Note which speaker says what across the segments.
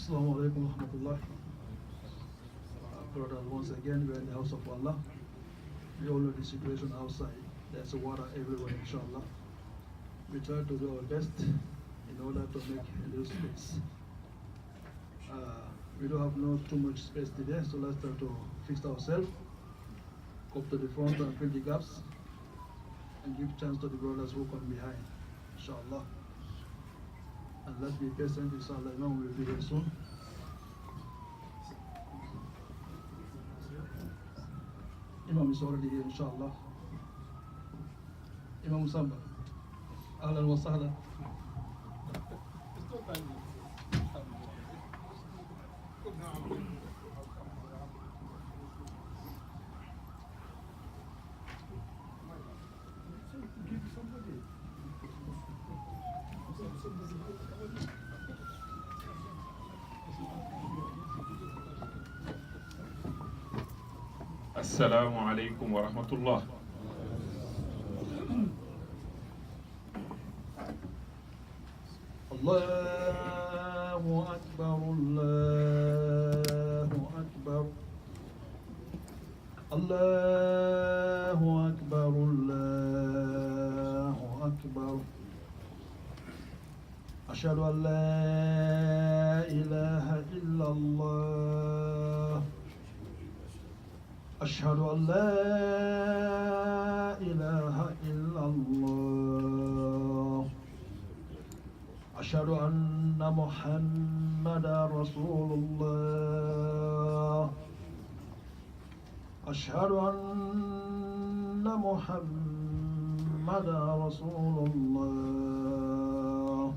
Speaker 1: Assalamu alaikum wa rahmatullah. Brothers, once again, we are in the house of Allah. We all know the situation outside. There's water everywhere, inshallah. We try to do our best in order to make a little space. We don't have no too much space today, so let's try to fix ourselves, come to the front and fill the gaps, and give chance to the brothers who come behind, inshallah. And let's be patient, inshallah. Imam will be here soon. Imam is already here, inshallah. Imam Samba. Ahlan wa sahlan.
Speaker 2: Assalamu alaikum wa rahmatullah.
Speaker 1: Allahu Akbar, Allahu Akbar. Allahu Akbar, Allahu Akbar. Ashhadu an la ilaha illallah. أشهد أن لا إله إلا الله. أشهد أن محمدا رسول الله. أشهد أن محمدا رسول الله.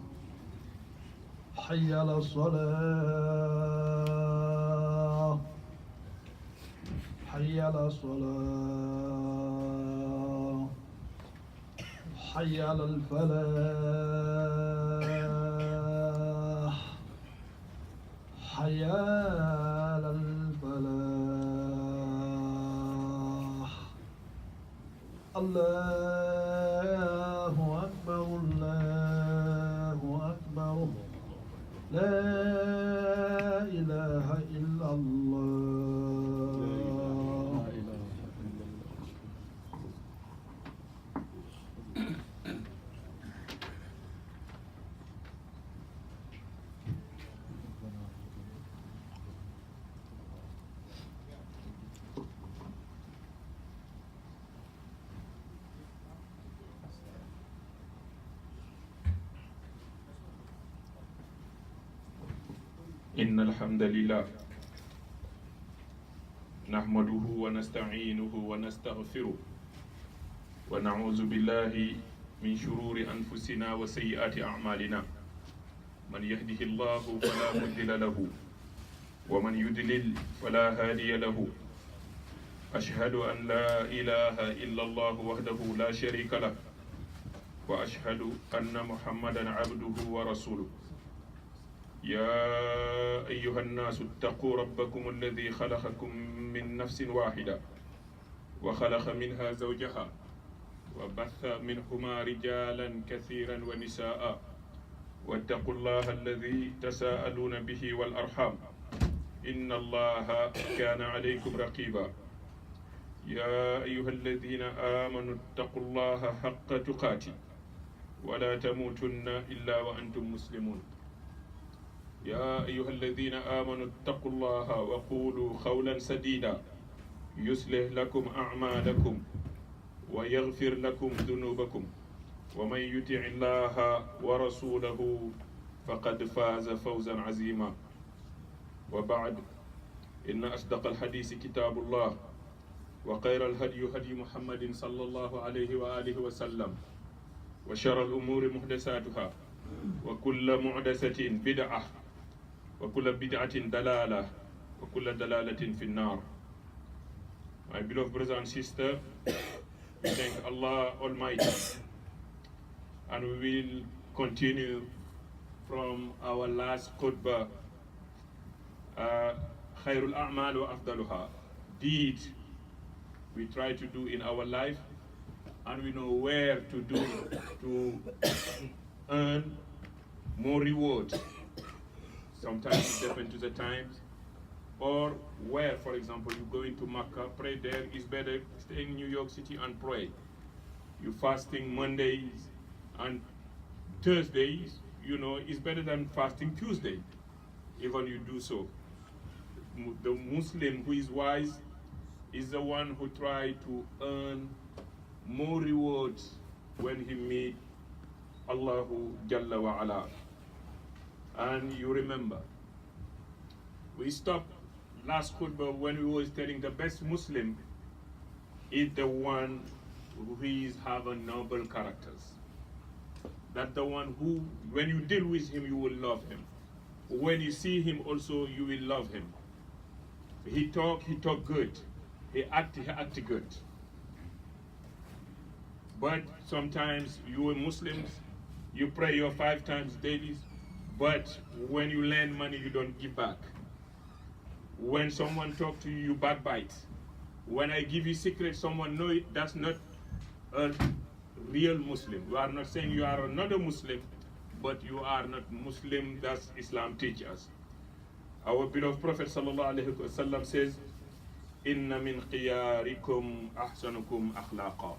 Speaker 1: حي على الصلاة. حي على الصلاة. حي على الفلاح. حي على الفلاح. الله أكبر، الله أكبر. لا إله إلا الله.
Speaker 2: إن الحمد لله نحمده ونستعينه ونستغفره ونعوذ بالله من شرور أنفسنا وسيئات أعمالنا. من يهده الله فلا مضل له ومن يضلل فلا هادي له. أشهد أن لا إله إلا الله وحده لا شريك له وأشهد أن محمدا عبده ورسوله. يا أيها الناس اتقوا ربكم الذي خلقكم من نفس واحدة وخلق منها زوجها وبث منهما رجالا كثيرا ونساء واتقوا الله الذي تساءلون به والأرحام إن الله كان عليكم رقيبا. يا أيها الذين آمنوا اتقوا الله حق تقاته ولا تموتن إلا وأنتم مسلمون. يا أيها الذين آمنوا اتقوا الله وقولوا قولا سديدا يصلح لكم أعمالكم ويغفر لكم ذنوبكم ومن يطع الله ورسوله فقد فاز فوزا عظيما. وبعد، إن أصدق الحديث كتاب الله وخير الهدي هدي محمد صلى الله عليه وآله وسلم وشر الأمور محدثاتها وكل محدثة بدعة وكل بدعة دلالة وكل دلالة في النار. My beloved brothers and sisters, we thank Allah Almighty, and we will continue from our last khutbah, Khairul A'mal wa Afdaluha, deed we try to do in our life, and we know where to do to earn more reward. Sometimes it depends to the times. Or where, for example, you go into Makkah, pray there, is better stay in New York City and pray. You fasting Mondays and Thursdays, is better than fasting Tuesday, even you do so. The Muslim who is wise is the one who try to earn more rewards when he meet Allahu Jalla wa Ala. And you remember, we stopped last khutbah when we was telling the best Muslim is the one who is having noble characters. That's the one who, when you deal with him, you will love him. When you see him also, you will love him. He talk good. He act good. But sometimes you are Muslims, you pray your 5 times daily, but when you lend money, you don't give back. When someone talk to you, you backbite. When I give you secret, someone know it, that's not a real Muslim. We are not saying you are not a Muslim, but you are not Muslim, that's Islam teaches. Our beloved Prophet ﷺ says, Inna min khiyarikum ahsanukum akhlaqa.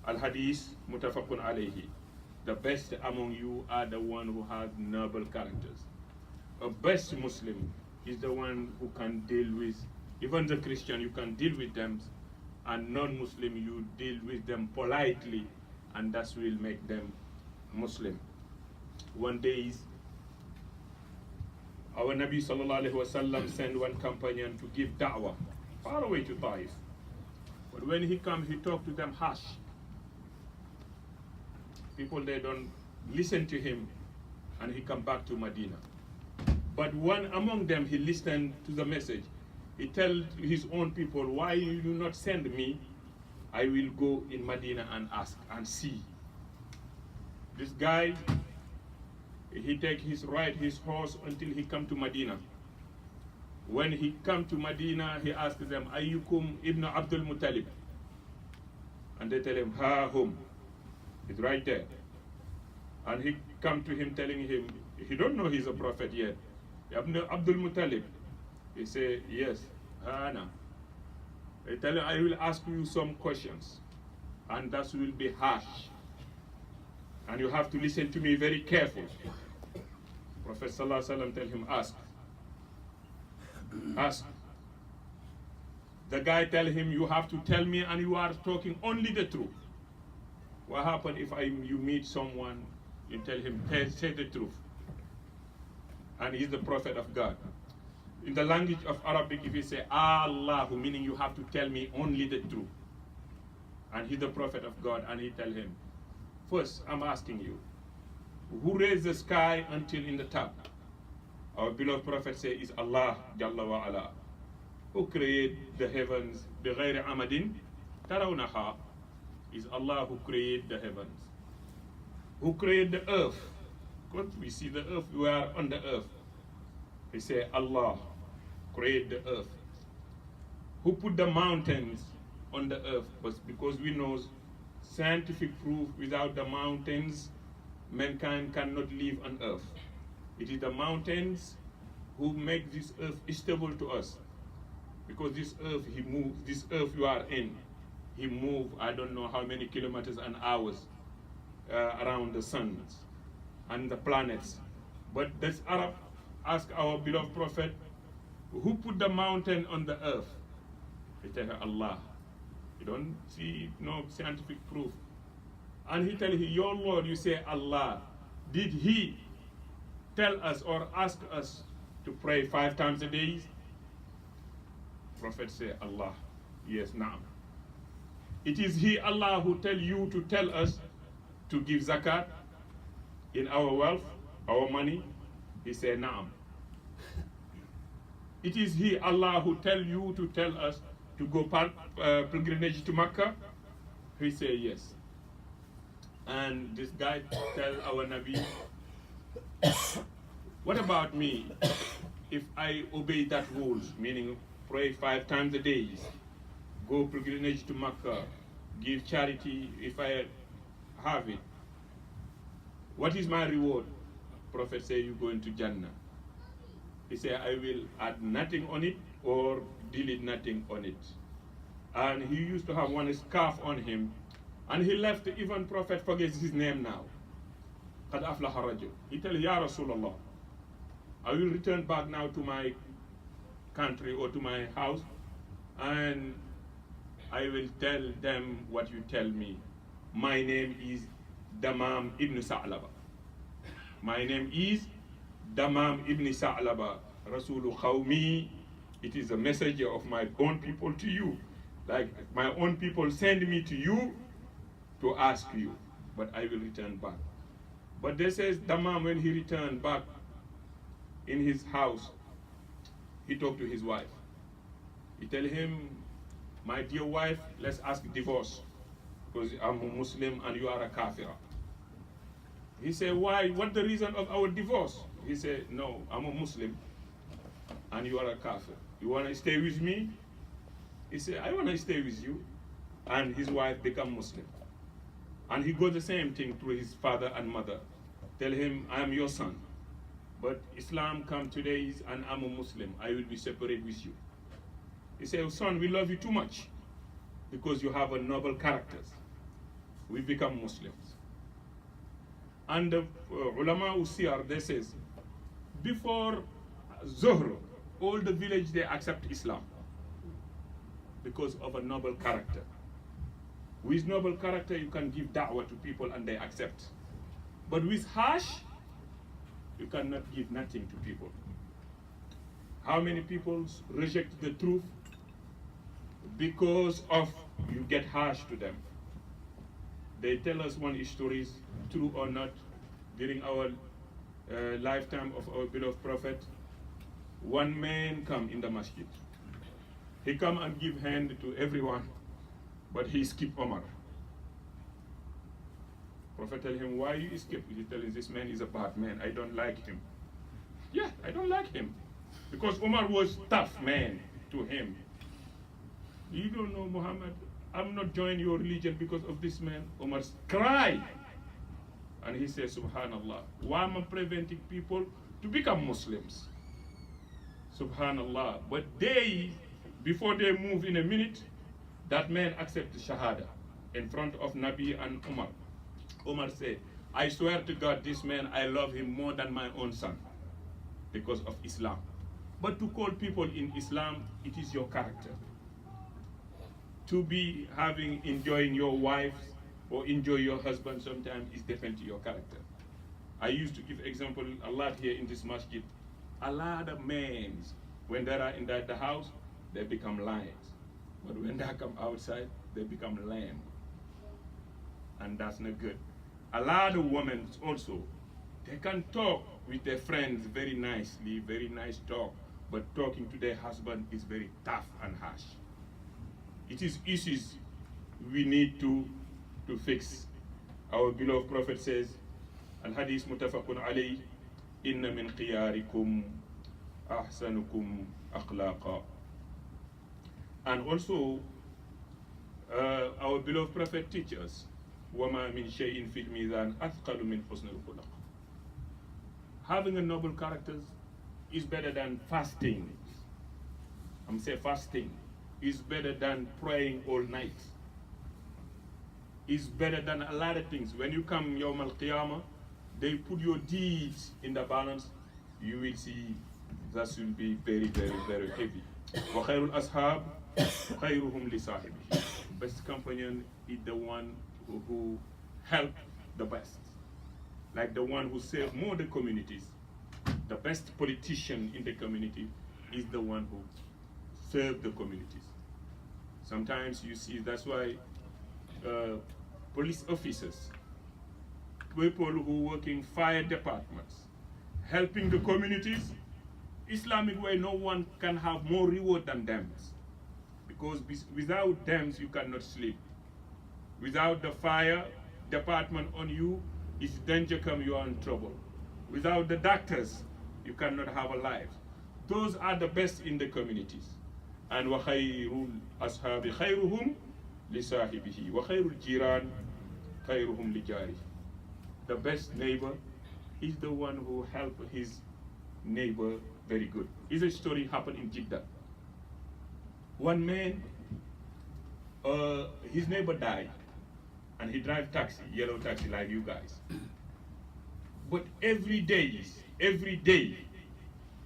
Speaker 2: Al-Hadith mutafaqun alayhi. The best among you are the one who has noble characters. A best Muslim is the one who can deal with, even the Christian, you can deal with them, and non-Muslim, you deal with them politely, and that will make them Muslim. One day, our Nabi sallallahu alaihi wasallam sent one companion to give da'wah far away to Taif. But when he comes, he talked to them harsh. People, they don't listen to him, and he come back to Medina. But one among them, he listened to the message. He tell his own people, why you do not send me? I will go in Medina and ask and see. This guy, he ride his horse until he come to Medina. When he come to Medina, he asked them, Ayyukum ibn Abdul Muttalib? And they tell him, Ha hum. It's right there. And he come to him telling him, he don't know he's a prophet yet. Ibn Abdul Muttalib. He say, yes, Ana. They tell him, I will ask you some questions. And that will be harsh. And you have to listen to me very carefully. Prophet Sallallahu Alaihi Wasallam tell him, ask. Ask. The guy tell him, you have to tell me and you are talking only the truth. What happens if you meet someone, you tell him, say the truth. And he's the prophet of God. In the language of Arabic, if you say, Allah, meaning you have to tell me only the truth. And he's the prophet of God, and he tell him, first, I'm asking you, who raised the sky until in the top? Our beloved prophet say, is Allah, Jalla wa Ala. Who created the heavens, بغير عمد ترونها, is Allah who created the heavens. Who created the earth? Because we see the earth, we are on the earth. He say, Allah created the earth. Who put the mountains on the earth? But because we know scientific proof, without the mountains, mankind cannot live on earth. It is the mountains who make this earth stable to us. Because this earth, he moves, this earth you are in, he moved, I don't know how many kilometers and hours around the suns and the planets. But this Arab asked our beloved prophet, who put the mountain on the earth? He tell her, Allah. You don't see no scientific proof. And he tell him, your Lord, you say Allah. Did he tell us or ask us to pray 5 times a day? Prophet say, Allah. Yes, na'am. It is he, Allah, who tell you to tell us to give zakat in our wealth, our money. He said, na'am. It is he, Allah, who tell you to tell us to go pilgrimage to Mecca. He said, yes. And this guy tell our Nabi, what about me if I obey that rules, meaning pray 5 times a day, go pilgrimage to Mecca, give charity if I have it? What is my reward? Prophet say, you go into Jannah. He said, I will add nothing on it or delete nothing on it. And he used to have one scarf on him, and he left. Even Prophet forgets his name now. قد أفلح الرجل. He tells, Ya Rasulullah, I will return back now to my country or to my house, and I will tell them what you tell me. My name is Damam ibn Sa'laba. My name is Damam ibn Sa'laba. Rasulu Khawmi. It is a messenger of my own people to you. Like my own people send me to you to ask you, but I will return back. But they says Damam, when he returned back in his house, he talked to his wife. He tell him, my dear wife, let's ask divorce, because I'm a Muslim and you are a kafira. He said, why? What the reason of our divorce? He said, no, I'm a Muslim and you are a kafir. You want to stay with me? He said, I want to stay with you. And his wife become Muslim. And he got the same thing to his father and mother. Tell him, I am your son. But Islam come today and I'm a Muslim. I will be separate with you. He said, son, we love you too much because you have a noble characters. We become Muslims. And the ulama usiyar, they says, before Zuhr, all the village, they accept Islam because of a noble character. With noble character, you can give da'wah to people and they accept. But with harsh, you cannot give nothing to people. How many people reject the truth because of you get harsh to them? They tell us one story, true or not, during our lifetime of our beloved Prophet. One man come in the masjid. He come and give hand to everyone, but he skip Omar. Prophet tell him, why you skip? He tell him, this man is a bad man. I don't like him. Yeah, I don't like him. Because Omar was tough man to him. You don't know Muhammad. I'm not joining your religion because of this man. Omar cried. And he says, Subhanallah, why am I preventing people to become Muslims? Subhanallah. But they, before they move in a minute, that man accepted Shahada in front of Nabi and Umar. Umar said, I swear to God, this man, I love him more than my own son because of Islam. But to call people in Islam, it is your character. To be enjoying your wife or enjoy your husband sometimes is different to your character. I used to give example a lot here in this masjid. A lot of men, when they are in the house, they become lions. But when they come outside, they become lamb. And that's not good. A lot of women also, they can talk with their friends very nicely, very nice talk, but talking to their husband is very tough and harsh. It is issues we need to fix. Our beloved Prophet says, Al-Hadith mutafaqun alayh, inna min khiyarikum ahsanukum akhlaqa. And also, our beloved Prophet teaches, وَمَا مِنْ شَيْءٍ فِي الْمِيزَانِ أَثْقَلُ مِنْ حُسْنِ الْخُلُقِ. Having a noble character is better than fasting. I'm saying fasting is better than praying all night. Is better than a lot of things. When you come Yawm al-Qiyamah, they put your deeds in the balance. You will see that will be very, very, very heavy. وَخَيْرُ الْأَصْحَابِ خَيْرُهُمْ لِصَاحِبِهِ. Best companion is the one who help the best. Like the one who serve more the communities. The best politician in the community is the one who serve the communities. Sometimes you see, that's why police officers, people who work in fire departments, helping the communities, Islamic way, no one can have more reward than them. Because without them, you cannot sleep. Without the fire department on you, if danger come, you are in trouble. Without the doctors, you cannot have a life. Those are the best in the communities. And وَخَيْرُ الْأَصْحَابِ خَيْرُهُمْ لِصَاحِبِهِ وَخَيْرُ الْجِيرَانِ خَيْرُهُمْ لِجَارِهِ. The best neighbor is the one who helps his neighbor Very good. It's a story happened in Jeddah. One man, his neighbor died, and he drive taxi, yellow taxi like you guys. But every day,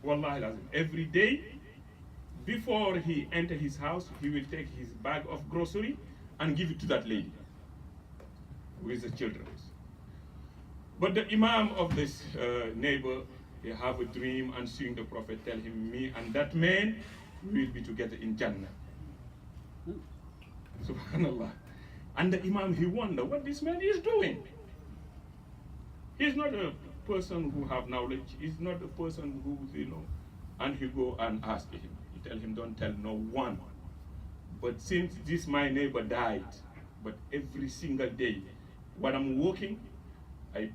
Speaker 2: wallahi lazim, every day, before he enter his house, he will take his bag of grocery and give it to that lady with the children. But the Imam of this neighbor, he have a dream and seeing the Prophet tell him, me and that man will be together in Jannah. Subhanallah. And the Imam, he wonder what this man is doing. He's not a person who have knowledge. He's not a person who, and he go and ask him. He tell him, don't tell no one. But since this my neighbor died, but every single day, when I'm working, I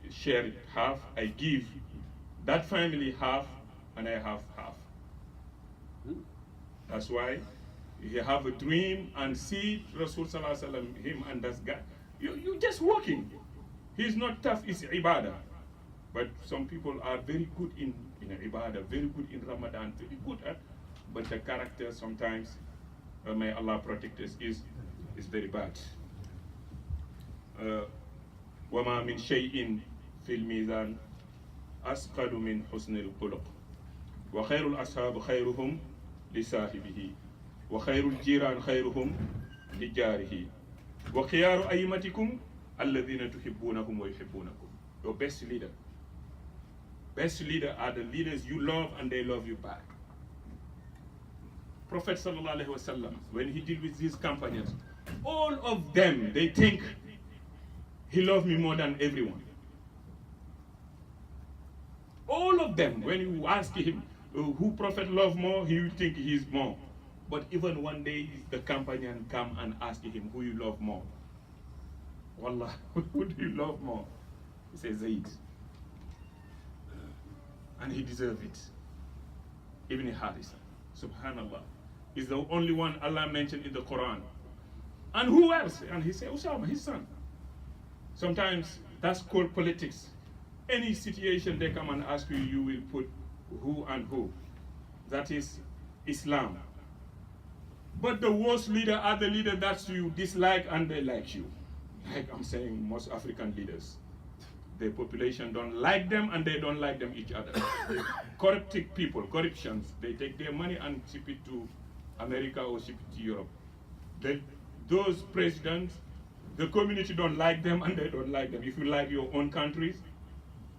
Speaker 2: share it half, I give that family half, and I have half. That's why you have a dream and see Rasul Sallallahu Alaihi Wasallam, him and that guy. You just working. He's not tough, it's ibadah. But some people are very good in ibadah, very good in Ramadan, very good at, but the character sometimes, may Allah protect us, is very bad. وما من شيء في الميزان أثقل من حسن الخلق وخير الأصحاب خيرهم لصاحبه وخير الجيران خيرهم لجاره وخيار أئمتكم الذين تحبونهم ويحبونكم. Your best leader are the leaders you love and they love you back. Prophet sallallahu alaihi wasallam, when he deal with these companions, all of them, they think he loved me more than everyone. All of them, when you ask him who Prophet love more, he will think he's more. But even one day, the companion come and ask him who you love more. Wallah, who do you love more? He says Zayd. And he deserves it. Ibn Haris, subhanallah, is the only one Allah mentioned in the Quran. And who else? And he said Usama, his son. Sometimes that's called politics. Any situation they come and ask you, you will put who and who. That is Islam. But the worst leader are the leader that you dislike and they like you. Like I'm saying, most African leaders. The population don't like them and they don't like them each other. Corrupted people, corruptions, they take their money and ship it to America or ship it to Europe. Those presidents, the community don't like them and they don't like them. If you like your own countries,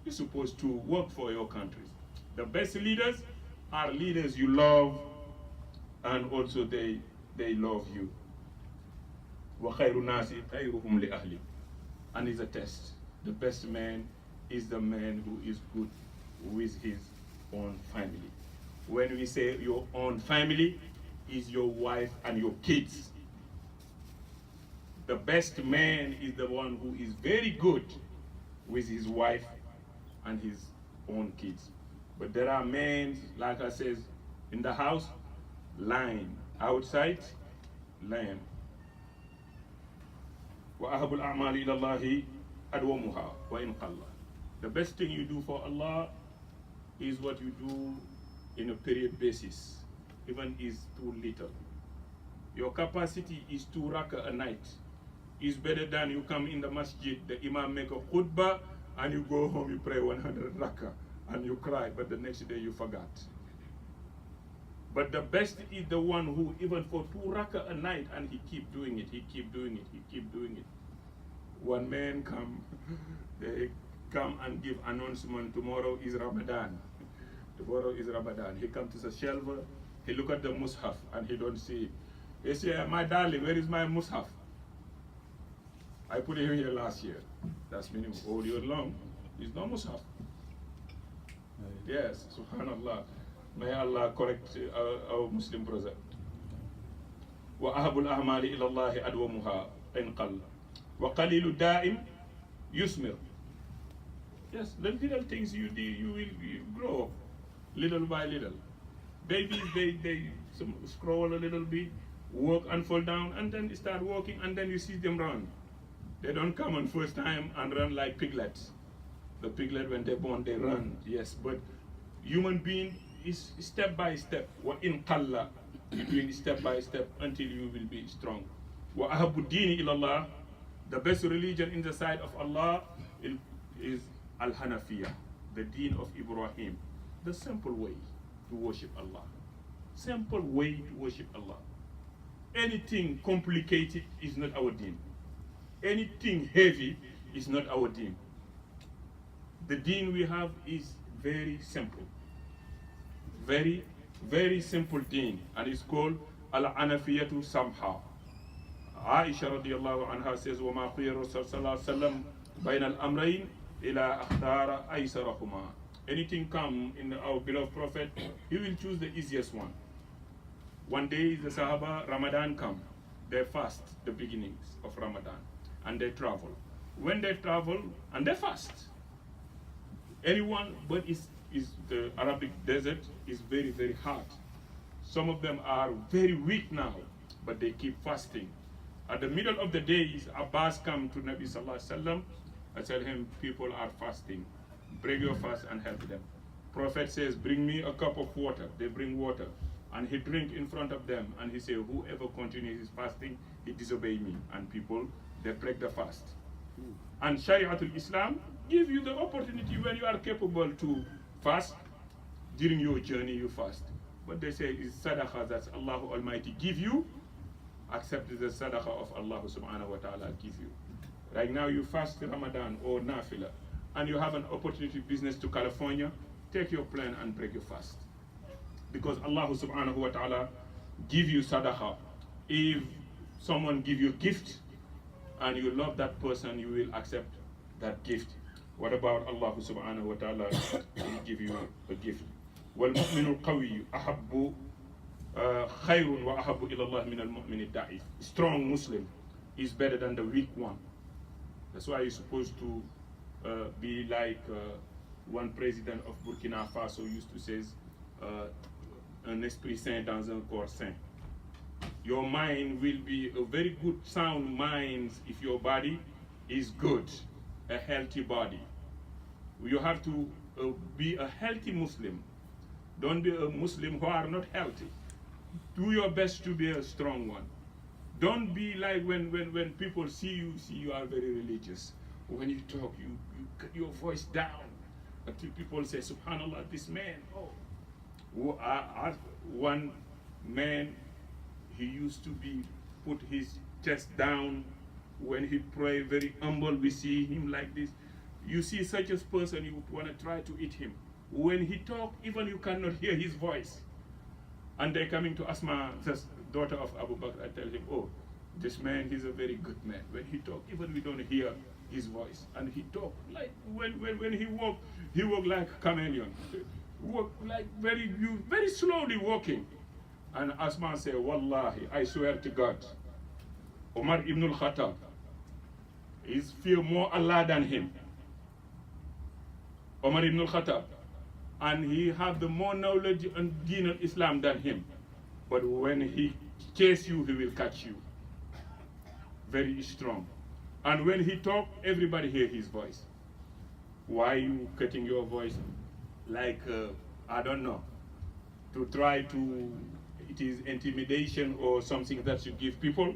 Speaker 2: you're supposed to work for your countries. The best leaders are leaders you love and also they love you. وَخَيْرُ النَّاسِ خَيْرُهُمْ لِأَهْلِ. And it's a test. The best man is the man who is good with his own family. When we say your own family, is your wife and your kids. The best man is the one who is very good with his wife and his own kids. But there are men, like I said, in the house, lion. Outside, lamb. وَأَهَبُ الْأَعْمَالِ إِلَى اللَّهِ أَدْوَمُهَا وَإِنْ قَلَّ. The best thing you do for Allah is what you do in a period basis, even is too little. Your capacity is 2 rakah a night. It's better than you come in the masjid, the imam make a khutbah, and you go home, you pray 100 rakah, and you cry, but the next day you forgot. But the best is the one who, even for 2 rakah a night, and he keep doing it, he keep doing it, he keep doing it. One man come, they come and give announcement, tomorrow is Ramadan. Tomorrow is Ramadan. He come to the shelver, he look at the mushaf, and he don't see it. He say, my darling, where is my mushaf? I put it here last year. That's minimum. All year long, it's no mushaf. Yes, subhanallah. May Allah correct our Muslim brother. وَأَهَبُ الْأَعْمَالِ إِلَى اللَّهِ أَدْوَمُهَا إِنْ قَلَّ وَقَلِيلُ الدَّائِمِ يُثْمِرُ. Yes, the little things you do, you will grow up, little by little. Babies, they scroll a little bit, walk and fall down, and then they start walking, and then you see them run. They don't come on first time and run like piglets. The piglet, when they're born, they run, yes, but Human being is step by step. Wa in qalla, you're doing step by step until you will be strong. Wa ahabbu dini ilallah, the best religion in the sight of Allah is al-Hanafiya, the deen of Ibrahim, the simple way to worship Allah. Simple way to worship Allah. Anything complicated is not our deen. Anything heavy is not our deen. The deen we have is very simple. Very, very simple deen. And it's called Al-Anafiyatu Samha. Aisha radiallahu anha says, وَمَا خِيَ الرَّسُولُ صلى الله عليه وسلم بَيْنَ الْأَمْرَيْنِ إِلَىٰ أَخْتَارَ أَيْسَرَهُمَا. Anything come in our beloved Prophet, he will choose the easiest one. One day the Sahaba, Ramadan come. They fast the beginnings of Ramadan. And they travel. When they travel, and they fast. Anyone, but is the Arabic desert is very, very hot. Some of them are very weak now, but they keep fasting. At the middle of the days, Abbas come to Nabi Sallallahu Alaihi Wasallam and tell him, people are fasting. Break your fast and help them. Prophet says, bring me a cup of water. They bring water. And he drink in front of them. And he say, whoever continues his fasting, he disobey me. And people, they break the fast. And Shariatul Islam give you the opportunity when you are capable to fast. During your journey, you fast. But they say it's sadaqah that Allah Almighty give you. Accept the sadaqah of Allah subhanahu wa ta'ala give you. Right now you fast Ramadan or Nafila. And you have an opportunity business to California, take your plan and break your fast. Because Allah subhanahu wa ta'ala give you sadaqah. If someone give you gift and you love that person, you will accept that gift. What about Allah subhanahu wa ta'ala will give you a gift? وَالْمُؤْمِنُ الْقَوِيُّ أَحَبُّ خَيْرٌ وَأَحَبُّ إِلَى اللَّهِ مِنَ الْمُؤْمِنِ الضَّعِيفِ. Strong Muslim is better than the weak one. That's why you're supposed to be like one president of Burkina Faso used to say, un esprit saint dans un corps saint. Your mind will be a very good sound mind if your body is good, a healthy body. You have to be a healthy Muslim. Don't be a Muslim who are not healthy. Do your best to be a strong one. Don't be like when people see you are very religious. When you talk, you cut your voice down until people say, Subhanallah, this man, oh. One man, he used to be put his chest down when he pray, very humble. We see him like this. You see such a person, you would want to try to eat him. When he talk, even you cannot hear his voice. And they're coming to Asma, the daughter of Abu Bakr, I tell him, oh, this man, he's a very good man. When he talk, even we don't hear his voice. And he talk like, when he walk like a chameleon. Walk like very slowly walking. And Asma say, Wallahi, I swear to God, Umar ibn al-Khattab is fear more Allah than him. Umar ibn al-Khattab. And he have the more knowledge on Deen al-Islam than him. But when he chase you, he will catch you. Very strong. And when he talk, everybody hear his voice. Why you cutting your voice? Like, I don't know, to try to, it is intimidation or something that you give people.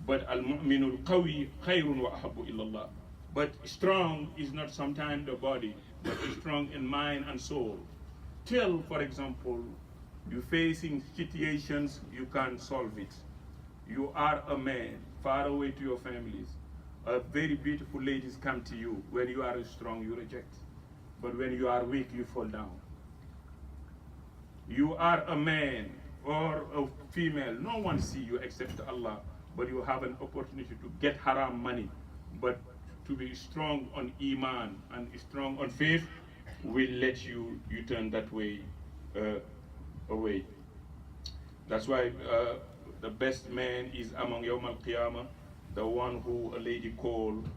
Speaker 2: But al-mu'minul qawi khayrun wa ahabbu illallah. But strong is not sometimes the body, but strong in mind and soul. Till, for example, you're facing situations, you can solve it. You are a man, far away to your families. A very beautiful ladies come to you. When you are strong, you reject. But when you are weak, you fall down. You are a man or a female. No one see you except Allah. But you have an opportunity to get haram money. But to be strong on Iman and strong on faith will let you turn that way away. That's why the best man is among Yawm al-Qiyamah, the one who a lady called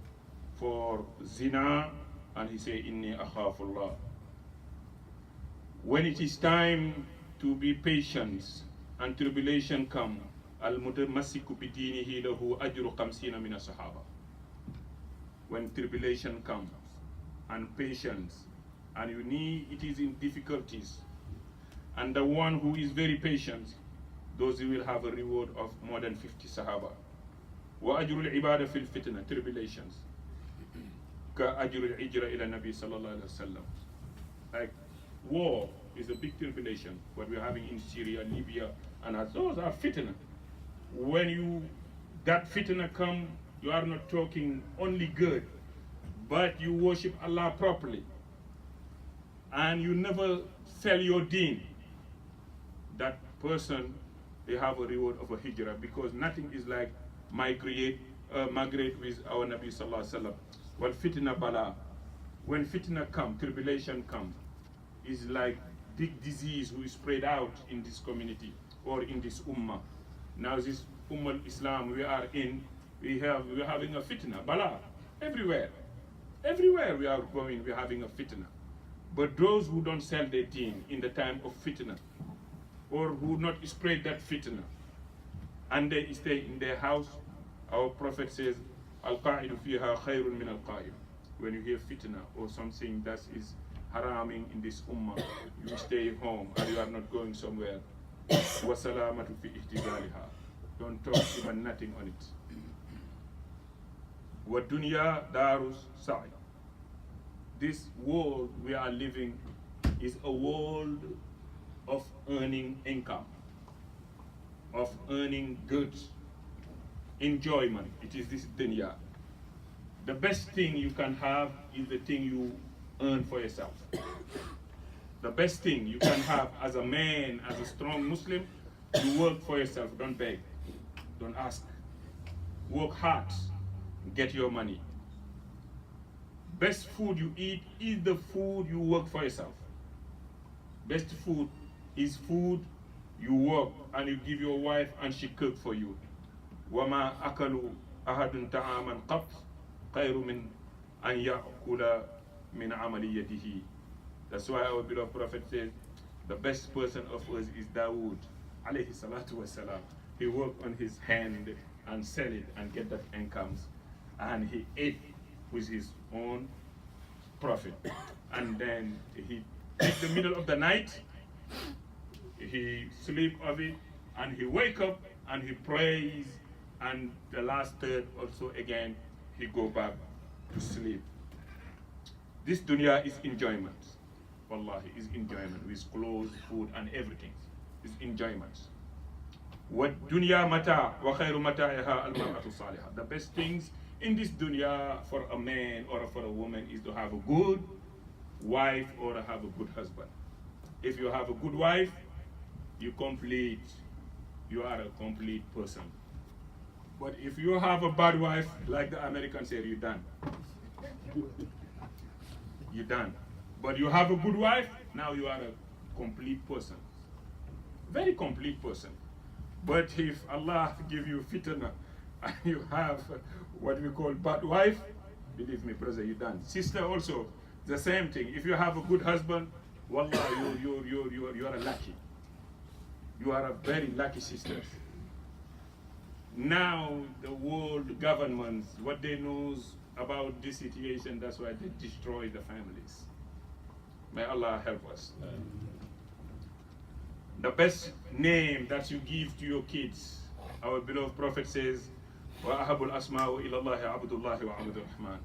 Speaker 2: for zina, and he say, Inni akhafullah. When it is time to be patient and tribulation come, al-mutamassiku bidinihi lahu ajru khamsina min as-sahaba. When tribulation comes and patience, and it is in difficulties. And the one who is very patient, those who will have a reward of more than 50 Sahaba. وأجر العبادة في الفتنة, tribulations. كأجر الهجرة إلى النبي صلى الله عليه وسلم. Like war is a big tribulation, what we're having in Syria, Libya, and those are fitna. When that fitna come, you are not talking only good, but you worship Allah properly, and you never sell your deen. That person, they have a reward of a hijrah, because nothing is like migrate with our Nabi sallallahu alaihi wasallam. Well, fitna bala, when fitna come, tribulation come, is like big disease who is spread out in this community or in this ummah. Now this ummah Islam we are in, we're having a fitna bala everywhere. Everywhere we are going, we're having a fitna. But those who don't sell their deen in the time of fitna, or who not spread that fitna, and they stay in their house, our Prophet says, Al-Qa'idu fiha khayrun min al-Qa'im. When you hear fitna or something that is haraming in this ummah, you stay home and you are not going somewhere. وَسَلَامَةُ فِي إِحْتِزَالِهَا. Don't talk even nothing on it. وَالدُّنْيَا دَارُ السَّعْيِ. This world we are living is a world of earning income, of earning goods, enjoyment. It is this dunya. The best thing you can have is the thing you earn for yourself. The best thing you can have as a man, as a strong Muslim, you work for yourself. Don't beg, don't ask. Work hard, get your money. Best food you eat is the food you work for yourself. Best food is food you work and you give your wife and she cook for you. وَمَا أَكَلُوا أَحَدٌ طَعَامًا قَطْ خَيْرٌ مِنْ أَنْ يَأْكُلَ مِنْ عَمَلِ يَدِهِ. That's why our beloved Prophet says, the best person of us is Dawood, alayhi salatu wasalam. He worked on his hand and sell it and get that incomes. And he ate with his own profit. And then he, in the middle of the night, he sleep of it, and he wake up and he prays, and the last third also again, he go back to sleep. This dunya is enjoyment. Wallahi, is enjoyment with clothes, food, and everything. It's enjoyment. What dunya mata wa khairu mata'aha al-mar'atu salihah. The best things in this dunya for a man or for a woman is to have a good wife or to have a good husband. If you have a good wife, you are a complete person. But if you have a bad wife, like the Americans say, you're done. You're done. But you have a good wife, now you are a complete person. Very complete person. But if Allah give you fitna and you have what we call bad wife, believe me, brother, you're done. Sister also, the same thing. If you have a good husband, wallah, you are lucky. You are a very lucky sister. Now the world governments, what they know about this situation, that's why they destroy the families. May Allah help us. The best name that you give to your kids, our beloved Prophet says, وَأَحَبُ الْأَسْمَاءُ إِلَى اللَّهِ عَبْدُ اللَّهِ وَعَبْدُ الرَّحْمَنِ.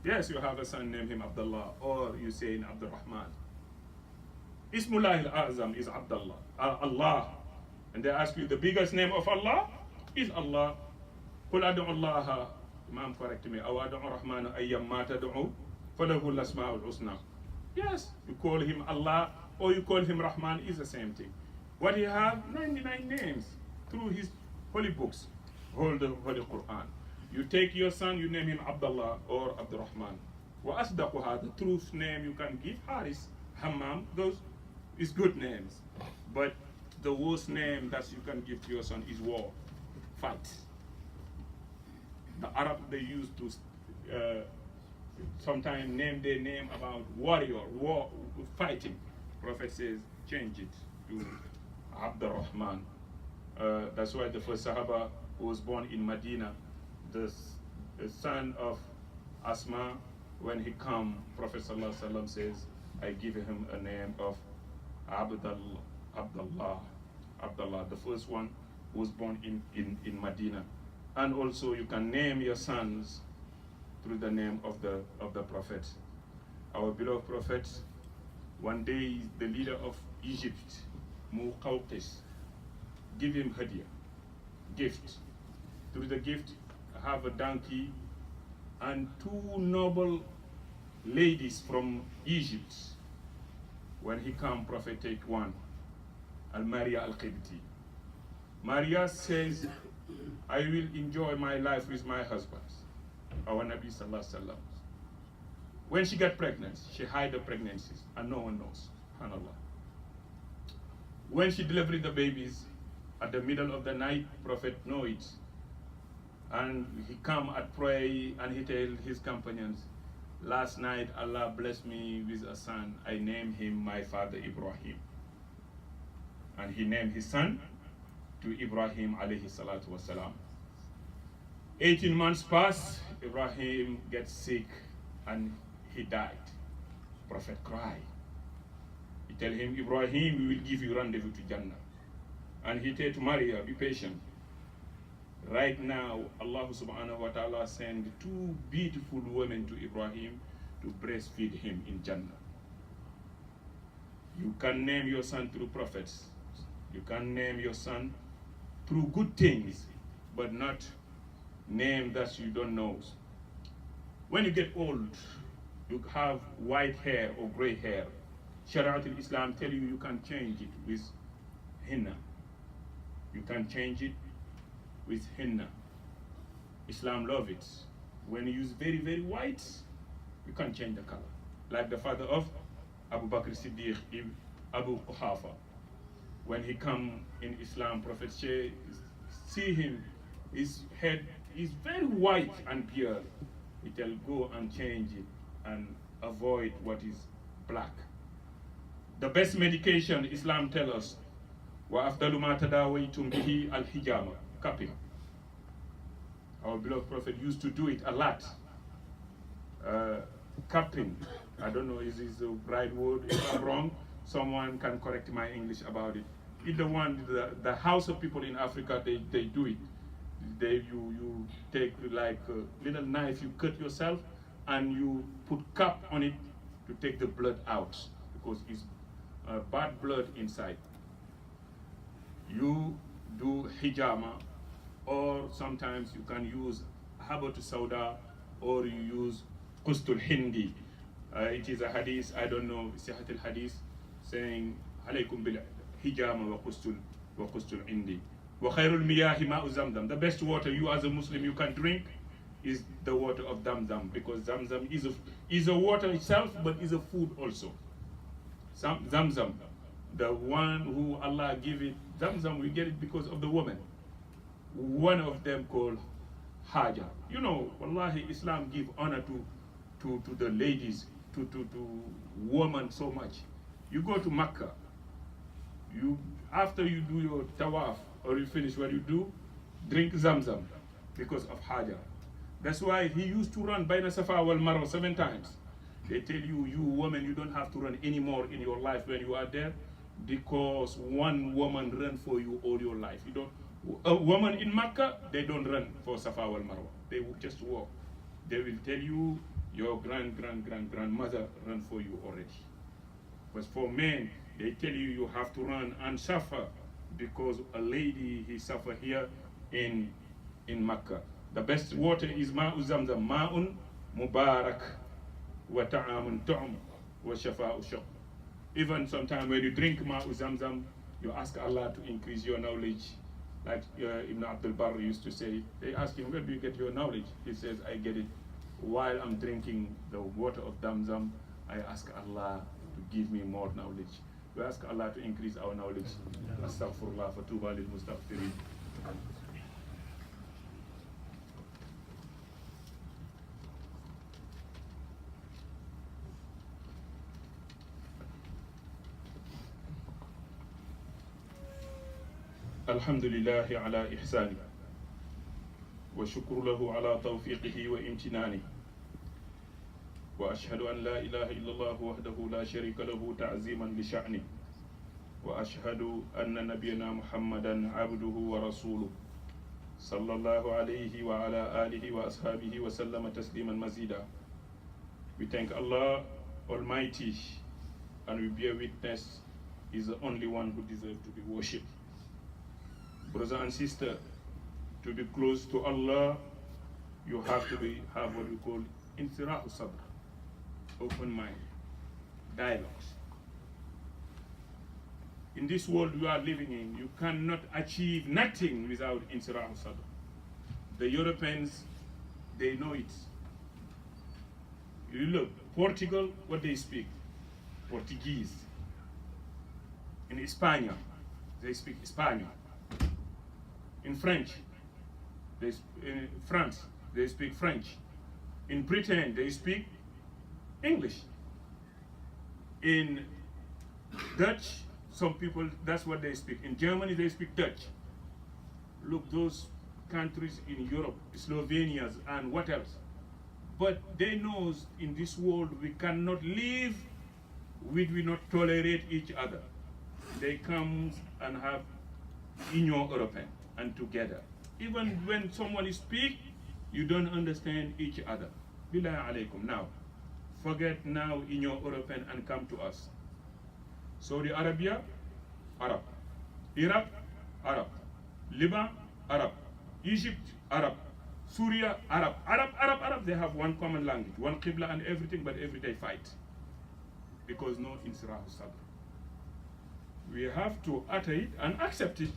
Speaker 2: Yes, you have a son, name him Abdullah, or you say in Abdul Rahman. Ismullah al-Azam is Abdullah, Allah. And they ask you, the biggest name of Allah is Allah. قُلْ أَدْعُ اللَّهَ, Imam correct me, أَوْ أَدْعُ الرَّحْمَنَ أَيَّمَّا تَدْعُوا فَلَهُ الْأَسْمَاءُ الْحُسْنَى. Yes, you call him Allah or you call him Rahman is the same thing. What he have? 99 names through his holy books, hold the Holy Quran. You take your son, you name him Abdullah or Abdurrahman. وَأَصْدَقُهَا, the truth name you can give, Haris, Hammam, those is good names. But the worst name that you can give to your son is war, fight. The Arab, they used to sometimes name their name about warrior, war, fighting. Prophet says, change it to Abdurrahman. That's why the first Sahaba who was born in Medina, the son of Asma When he come, Prophet sallallahu alaihi wasallam says, I give him a name of Abdullah, Abdullah, Abdullah, the first one who was born in Medina. And also you can name your sons through the name of the Prophet. Our beloved Prophet, one day the leader of Egypt, Muqawqis, give him hadiah, gift. Through the gift, I have a donkey and two noble ladies from Egypt. When he come, Prophet take one, Al-Maria Al-Qibti. Maria says, I will enjoy my life with my husband, our Nabi Sallallahu Alaihi Wasallam. When she got pregnant, she hid the pregnancies and no one knows, subhanAllah. When she delivered the babies, at the middle of the night, Prophet know it. And he come at pray and he tell his companions, last night Allah blessed me with a son. I named him my father Ibrahim. And he named his son to Ibrahim alayhi salatu wasalam. 18 months pass, Ibrahim gets sick and he died. Prophet cried. He tell him, Ibrahim, we will give you rendezvous to Jannah. And he said to Maria, be patient. Right now, Allah subhanahu wa ta'ala sent two beautiful women to Ibrahim to breastfeed him in Jannah. You can name your son through prophets. You can name your son through good things, but not name that you don't know. When you get old, you have white hair or gray hair. Shariat al-Islam tell you you can change it with henna. You can change it with henna. Islam love it. When you use very, very white, you can change the color. Like the father of Abu Bakr Siddiq, Abu Quhafa. When he come in Islam, Prophet see him, his head is very white and pure. He tell, go and change it and avoid what is black. The best medication, Islam tell us, وَأَفْضَلُ مَا تَدَاوَيْتُمْ بِهِ الْحِجَامَةِ, cupping. Our beloved Prophet used to do it a lot. Cupping, I don't know, is this the right word? If I'm wrong, someone can correct my English about it. In the house of people in Africa, they do it. You take like a little knife, you cut yourself, and you put cup on it to take the blood out, because it's bad blood inside. You do hijama, or sometimes you can use habatu sauda, or you use qustul hindi. It is a hadith, I don't know, sihat al hadith, saying alaykum bil hijama wa qustul hindi. Wa khairul miyahi ma'u zamzam. The best water you as a Muslim you can drink is the water of Zamzam, because Zamzam is a water itself, but is a food also. Zamzam, the one who Allah give it, Zamzam, we get it because of the woman. One of them called Haja. You know, wallahi, Islam give honor to the ladies, to women so much. You go to Mecca, after you do your tawaf, or you finish what you do, drink Zamzam because of Haja. That's why he used to run Baina Safa wal Marwa 7 times. They tell you, you woman, you don't have to run anymore in your life when you are there, because one woman ran for you all your life. You don't. A woman in Makkah, they don't run for Safa wal Marwa. They will just walk. They will tell you, your grandmother ran for you already. But for men, they tell you you have to run and suffer, because a lady, he suffer here in Makkah. The best water is Ma'u Zamzam, Ma'un Mubarak, wa ta'amun tu'am, wa shafa'u shaq. Even sometimes when you drink Ma'u Zamzam, you ask Allah to increase your knowledge. Like Ibn Abdul Barr used to say, they ask him, where do you get your knowledge? He says, I get it while I'm drinking the water of Zamzam. I ask Allah to give me more knowledge. We ask Allah to increase our knowledge. Astaghfirullah, fatuba lil mustaghfirin. الحمد لله على إحسانه وشكر له على توفيقه وامتنانه. وأشهد أن لا إله إلا الله وحده لا شريك له. وأشهد أن محمدا عبده ورسوله. أما بعد، فإن أصدق الحديث كتاب الله، وخير الهدي هدي محمد صلى الله عليه وسلم. وشر الأمور محدثاتها، وكل محدثة بدعة، وكل بدعة ضلالة. وأشهد أن لا إله إلا الله وحده لا شريك له تعظيما لشأنه وأشهد أن نبينا محمدا عبده ورسوله صلى الله عليه وعلى آله وأصحابه وسلم تسليما مزيدا. We thank Allah Almighty and we bear witness He is the only one who deserves to be worshipped. Brothers and sisters, to be close to Allah, you have to have what we call intira'u sabr, open mind, dialogues. In this world you are living in, you cannot achieve nothing without intira'u sabr. The Europeans, they know it. You look, Portugal, what they speak? Portuguese. In España, they speak Spanish. In French, in France, they speak French. In Britain, they speak English. In Dutch, some people, that's what they speak. In Germany, they speak Dutch. Look, those countries in Europe, Slovenia and what else? But they know in this world we cannot live we not tolerate each other. They come and have Union European and together. Even when someone speaks, you don't understand each other. Billahi alaykum. Now, forget now Union European and come to us. Saudi Arabia, Arab. Iraq, Arab. Libya, Arab. Egypt, Arab. Syria, Arab. Arab. They have one common language, one Qibla and everything, but every day fight. Because no intira'u sabr. We have to utter it and accept it.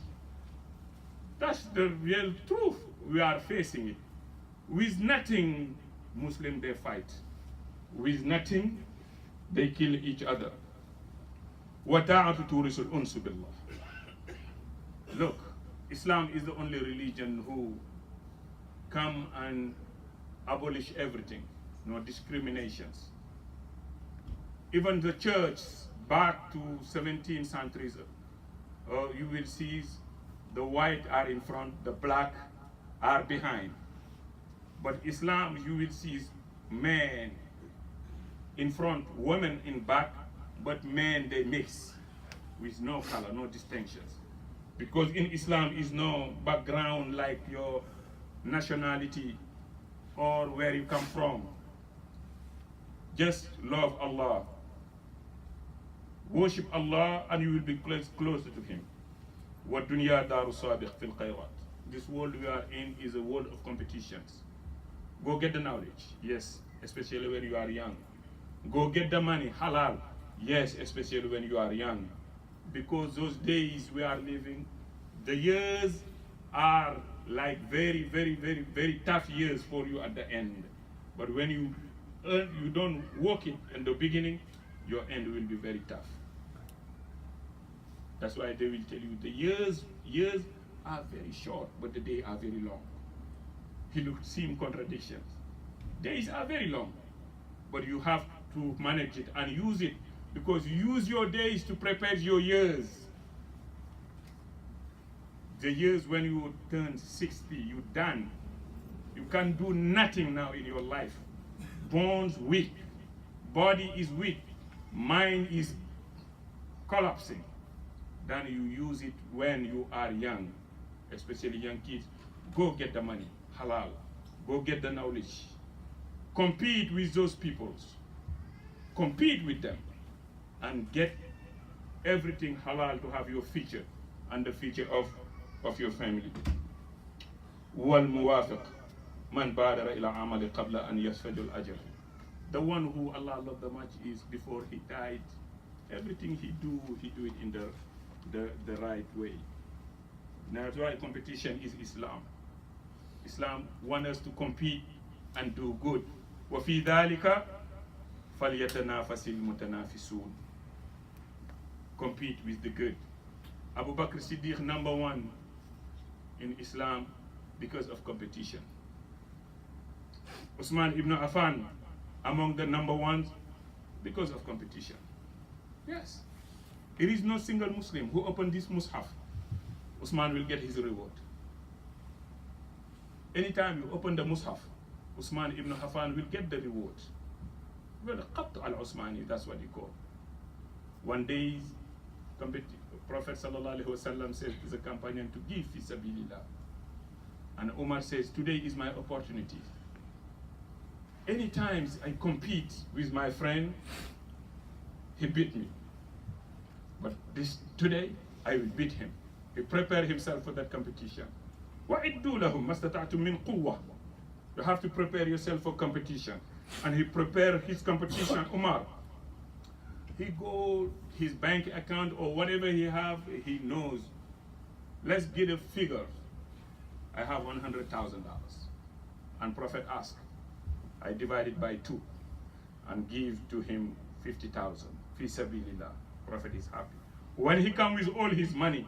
Speaker 2: That's the real truth. We are facing it. With nothing, Muslim they fight. With nothing, they kill each other. وَتَعَةُ تُورِثُ الْأُنْسُ بِاللَّهِ. Look, Islam is the only religion who come and abolish everything, no discriminations. Even the church back to 17th centuries, you will see the white are in front, the black are behind. But Islam, you will see men in front, women in back, but men they mix with no color, no distinctions. Because in Islam is no background like your nationality or where you come from. Just love Allah. Worship Allah and you will be closer to Him. وَالدُّنْيَا دَارُ صَابِقْ فِي الْخَيْرَاتِ. This world we are in is a world of competitions. Go get the knowledge, yes, especially when you are young. Go get the money, halal, yes, especially when you are young. Because those days we are living, the years are like very, very, very, very tough years for you at the end. But when you earn, you don't work it in the beginning, your end will be very tough. That's why they will tell you the years are very short, but the days are very long. He looked seem contradictions. Days are very long, but you have to manage it and use it, because you use your days to prepare your years. The years when you turn 60, you're done. You can't do nothing now in your life. Bones weak, body is weak, mind is collapsing. Then you use it when you are young, especially young kids. Go get the money, halal. Go get the knowledge. Compete with those peoples. Compete with them and get everything halal to have your future and the future of your family. وَالْمُوَافِقْ مَنْ بَادَرَ إِلَى عَمَلِ قَبْلَ أَنْ يَسْفَجُ الْأَجْرِ. The one who Allah loved the much is before he died, everything he do it in the right way. Now that's why competition is Islam. Islam wants us to compete and do good. وَفِي ذَلِكَ فَلْيَتَنَافَسِ الْمُتَنَافِسُونَ. Compete with the good. Abu Bakr Siddiq #1 in Islam because of competition. Usman ibn Affan among the #1s because of competition. Yes. There is no single Muslim who opened this mushaf. Usman will get his reward. Anytime you open the mushaf, Usman ibn Affan will get the reward. Well, Qabt al-Usmani, that's what you call. One day, Prophet sallallahu alaihi wasallam says to the companion to give fi sabilillah. And Umar says, today is my opportunity. Anytime I compete with my friend, he beat me. But today, I will beat him. He prepared himself for that competition. وَعِدُّوا لَهُمْ مَسْتَطَعْتُم مِّن قُوَّةٍ. You have to prepare yourself for competition. And he prepared his competition, Umar. He go his bank account or whatever he have, he knows. Let's get a figure. I have $100,000. And Prophet asked, I divide it by 2 and give to him 50,000. Fi sabilillah. Prophet is happy. When he comes with all his money,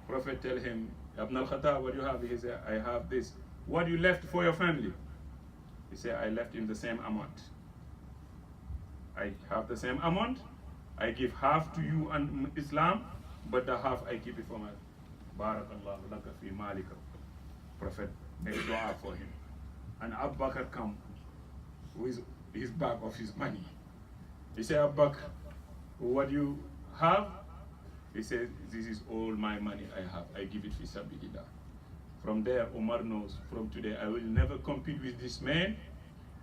Speaker 2: Prophet tell him, Ibn al-Khattab, what do you have? He said, I have this. What you left for your family? He said, I left him the same amount. I have the same amount. I give half to you and Islam, but the half I keep it for my Barakallahu laka fi malika. Prophet made dua for him. And Abu Bakr come with his bag of his money. He said, Abu Bakr, what do you have? He said, this is all my money I have. I give it fi sabilillah. From there, Umar knows, from today, I will never compete with this man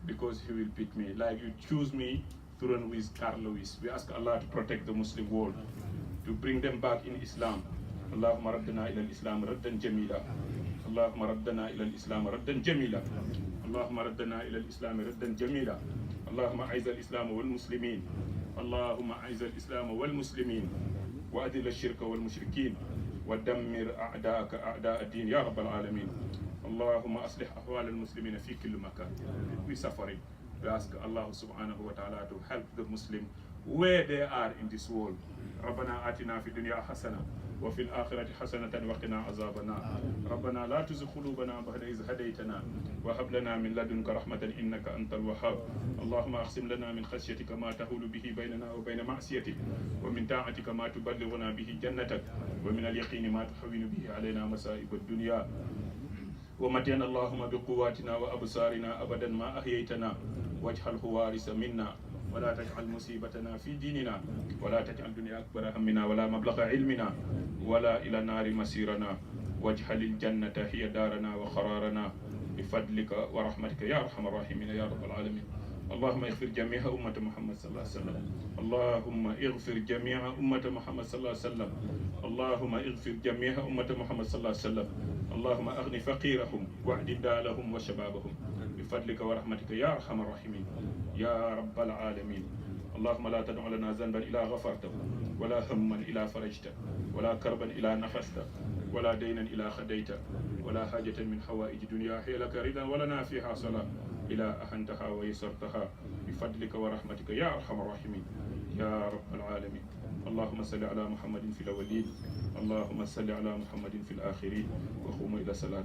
Speaker 2: because he will beat me. Like you choose me to run with Carl Lewis. We ask Allah to protect the Muslim world, to bring them back in Islam. Allahumma raddana ila al-Islam raddan jamila. Allahumma raddana ila al-Islam raddan jamila. Allahumma raddana ila al-Islam raddan jamila. Allahumma aiz al-Islam wal Muslimin. Allahumma aiz al-Islam wal Muslimin. وأذل الشرك والمشركين ودمر أعداءك أعداء الدين يا رب العالمين. اللهم أصلح أحوال المسلمين في كل مكان. We suffering. We ask Allah subhanahu wa ta'ala to help the Muslim where they are in this world. ربنا آتنا في الدنيا حسنة وفي الآخرة حسنة وقنا عذاب النار. ربنا لا تزغ قلوبنا بعد إذ هديتنا وهب لنا من لدنك رحمة إنك أنت الوهاب. اللهم أقسم لنا من خشيتك ما تحول به بيننا وبين معصيتك ومن طاعتك ما تبلغنا به جنتك ومن اليقين ما تحول به علينا مصائب الدنيا ومتعنا اللهم بقواتنا وأبصارنا أبدا ما أحييتنا واجعله وارث منا ولا تجعل مصيبتنا في ديننا ولا تجعل الدنيا أكبر همنا ولا مبلغ علمنا ولا إلى النار مسيرنا واجعل الجنة هي دارنا وقرارنا بفضلك ورحمتك يا أرحم الراحمين يا رب العالمين. اللهم اغفر جميع أمة محمد صلى الله عليه وسلم. اللهم اغفر جميع أمة محمد صلى الله عليه وسلم. اللهم اغفر جميع أمة محمد صلى الله عليه وسلم. اللهم أغن فقيرهم واعدد لهم وشبابهم بفضلك ورحمتك يا أرحم الراحمين يا رب العالمين. اللهم لا تدع لنا ذنبا إلا غفرته ولا هما إلا فرجته ولا كربا إلا نفسته ولا دينا إلا خديته ولا حاجة من حوائج الدنيا هي لك رضا ولنا فيها صلاة إلى أهنتها ويسرتها بفضلك ورحمتك يا أرحم الراحمين يا رب العالمين. اللهم صل على محمد في الأولين اللهم صل على محمد في الآخرين وقوموا إلى صلاة.